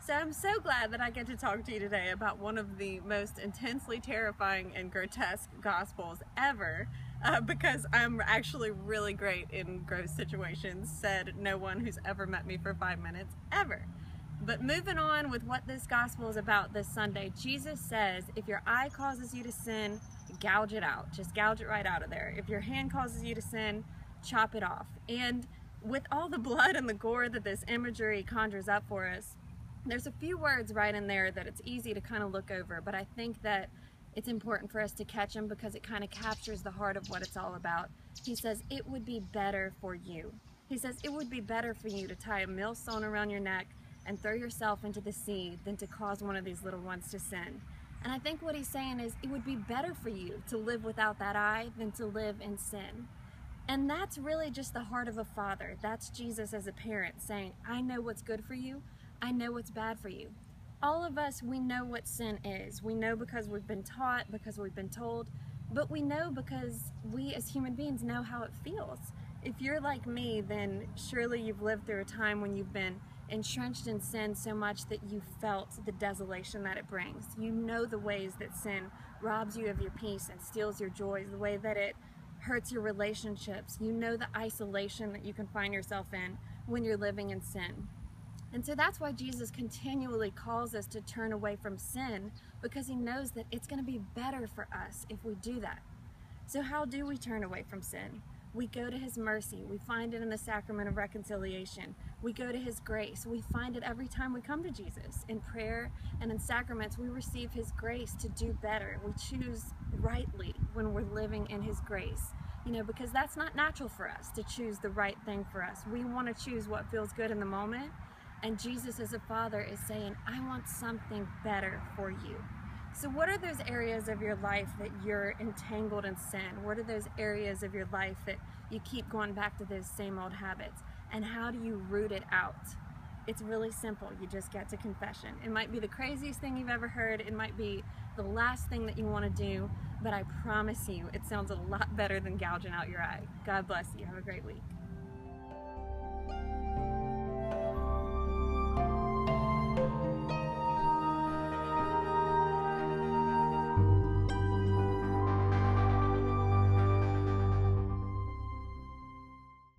So I'm so glad that I get to talk to you today about one of the most intensely terrifying and grotesque gospels ever, because I'm actually really great in gross situations, said no one who's ever met me for 5 minutes, ever. But moving on with what this gospel is about this Sunday, Jesus says, if your eye causes you to sin, gouge it out. Just gouge it right out of there. If your hand causes you to sin, chop it off. And with all the blood and the gore that this imagery conjures up for us, there's a few words right in there that it's easy to kind of look over, but I think that it's important for us to catch them because it kind of captures the heart of what it's all about. He says, it would be better for you. He says, it would be better for you to tie a millstone around your neck and throw yourself into the sea than to cause one of these little ones to sin. And I think what he's saying is, it would be better for you to live without that eye than to live in sin. And that's really just the heart of a father. That's Jesus as a parent saying, I know what's good for you. I know what's bad for you. All of us, we know what sin is. We know because we've been taught, because we've been told, but we know because we as human beings know how it feels. If you're like me, then surely you've lived through a time when you've been entrenched in sin so much that you felt the desolation that it brings. You know the ways that sin robs you of your peace and steals your joys, the way that it hurts your relationships. You know the isolation that you can find yourself in when you're living in sin. And so that's why Jesus continually calls us to turn away from sin, because he knows that it's going to be better for us if we do that. So how do we turn away from sin? We go to his mercy. We find it in the sacrament of reconciliation. We go to his grace. We find it every time we come to Jesus. In prayer and in sacraments, we receive his grace to do better. We choose rightly when we're living in his grace. You know, because that's not natural for us to choose the right thing for us. We want to choose what feels good in the moment. And Jesus as a father is saying, I want something better for you. So what are those areas of your life that you're entangled in sin? What are those areas of your life that you keep going back to those same old habits? And how do you root it out? It's really simple. You just get to confession. It might be the craziest thing you've ever heard. It might be the last thing that you want to do, but I promise you, it sounds a lot better than gouging out your eye. God bless you. Have a great week.